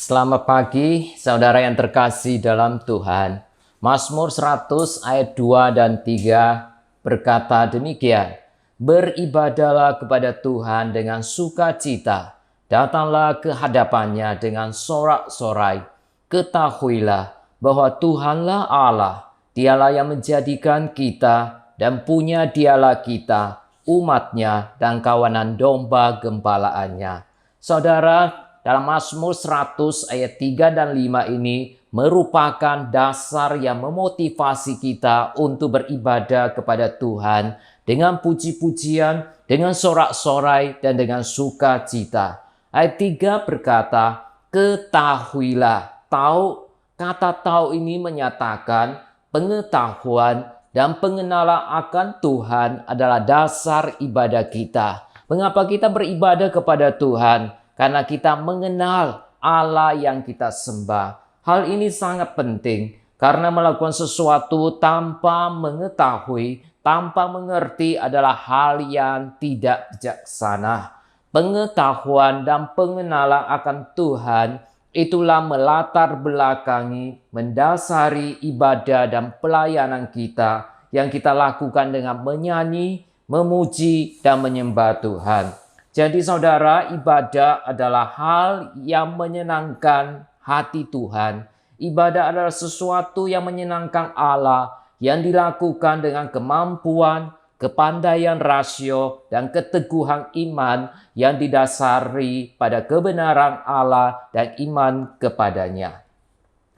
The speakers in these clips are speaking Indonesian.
Selamat pagi, saudara yang terkasih dalam Tuhan. Mazmur 100 ayat 2 dan 3 berkata demikian. Beribadahlah kepada Tuhan dengan sukacita. Datanglah ke hadapannya dengan sorak-sorai. Ketahuilah bahwa Tuhanlah Allah. Dialah yang menjadikan kita dan punya dialah kita, umatnya dan kawanan domba gembalaannya. Saudara, dalam Mazmur 100 ayat 3 dan 5 ini merupakan dasar yang memotivasi kita untuk beribadah kepada Tuhan dengan puji-pujian, dengan sorak-sorai, dan dengan sukacita. Ayat 3 berkata, ketahuilah. Kata tahu ini menyatakan pengetahuan dan pengenalan akan Tuhan adalah dasar ibadah kita. Mengapa kita beribadah kepada Tuhan? Karena kita mengenal Allah yang kita sembah. Hal ini sangat penting karena melakukan sesuatu tanpa mengetahui, tanpa mengerti adalah hal yang tidak bijaksana. Pengetahuan dan pengenalan akan Tuhan itulah melatar belakangi, mendasari ibadah dan pelayanan kita yang kita lakukan dengan menyanyi, memuji, dan menyembah Tuhan. Jadi saudara, ibadah adalah hal yang menyenangkan hati Tuhan. Ibadah adalah sesuatu yang menyenangkan Allah, yang dilakukan dengan kemampuan, kepandaian rasio, dan keteguhan iman yang didasari pada kebenaran Allah dan iman kepadanya.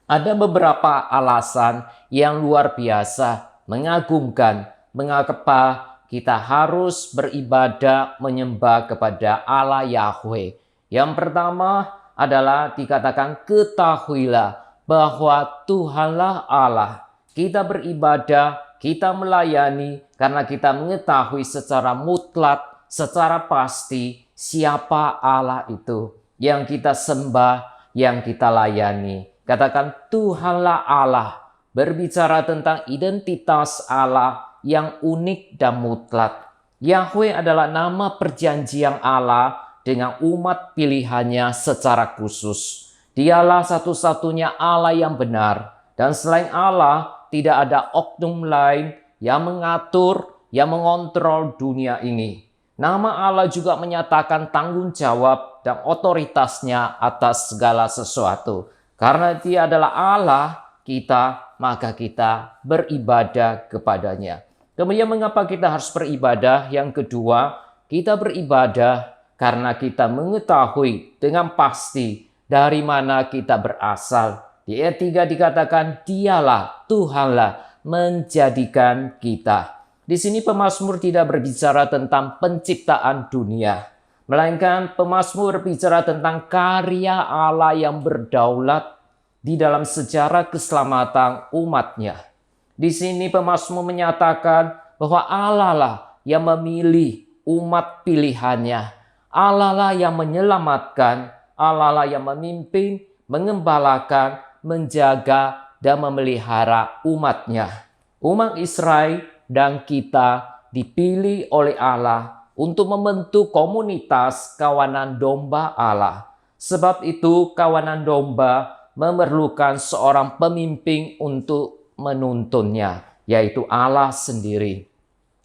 Ada beberapa alasan yang luar biasa, mengagumkan, mengapa kita harus beribadah menyembah kepada Allah Yahweh. Yang pertama adalah dikatakan ketahuilah bahwa Tuhanlah Allah. Kita beribadah, kita melayani karena kita mengetahui secara mutlak, secara pasti siapa Allah itu yang kita sembah, yang kita layani. Katakan Tuhanlah Allah, berbicara tentang identitas Allah yang unik dan mutlak. Yahweh adalah nama perjanjian Allah dengan umat pilihannya secara khusus. Dialah satu-satunya Allah yang benar. Dan selain Allah, tidak ada oknum lain yang mengatur, yang mengontrol dunia ini. Nama Allah juga menyatakan tanggung jawab dan otoritasnya atas segala sesuatu. Karena Dia adalah Allah kita, maka kita beribadah kepadanya. Kemudian mengapa kita harus beribadah? Yang kedua, kita beribadah karena kita mengetahui dengan pasti dari mana kita berasal. Di ayat 3 dikatakan, dialah, Tuhanlah menjadikan kita. Di sini pemazmur tidak berbicara tentang penciptaan dunia, melainkan pemazmur berbicara tentang karya Allah yang berdaulat di dalam sejarah keselamatan umatnya. Di sini pemazmur menyatakan bahwa Allah lah yang memilih umat pilihannya. Allah lah yang menyelamatkan, Allah lah yang memimpin, mengembalakan, menjaga, dan memelihara umatnya. Umat Israel dan kita dipilih oleh Allah untuk membentuk komunitas kawanan domba Allah. Sebab itu kawanan domba memerlukan seorang pemimpin untuk menuntunnya, yaitu Allah sendiri.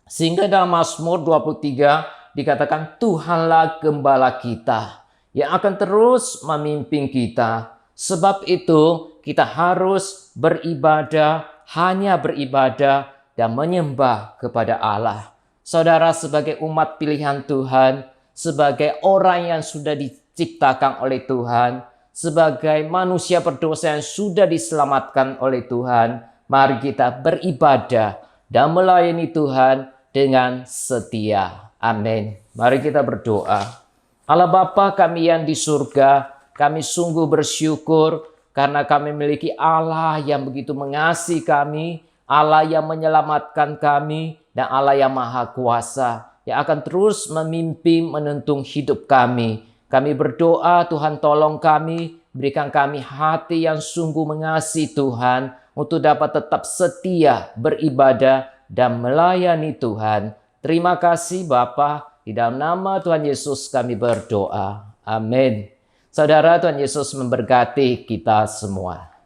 Sehingga dalam Mazmur 23 dikatakan Tuhanlah gembala kita yang akan terus memimpin kita. Sebab itu kita harus beribadah, hanya beribadah dan menyembah kepada Allah. Saudara, sebagai umat pilihan Tuhan, sebagai orang yang sudah diciptakan oleh Tuhan, sebagai manusia berdosa yang sudah diselamatkan oleh Tuhan, mari kita beribadah dan melayani Tuhan dengan setia. Amin. Mari kita berdoa. Allah Bapa kami yang di surga, kami sungguh bersyukur karena kami memiliki Allah yang begitu mengasihi kami, Allah yang menyelamatkan kami, dan Allah yang maha kuasa, yang akan terus memimpin menuntun hidup kami. Kami berdoa Tuhan tolong kami, berikan kami hati yang sungguh mengasihi Tuhan, untuk dapat tetap setia beribadah dan melayani Tuhan. Terima kasih Bapa, di dalam nama Tuhan Yesus kami berdoa. Amin. Saudara, Tuhan Yesus memberkati kita semua.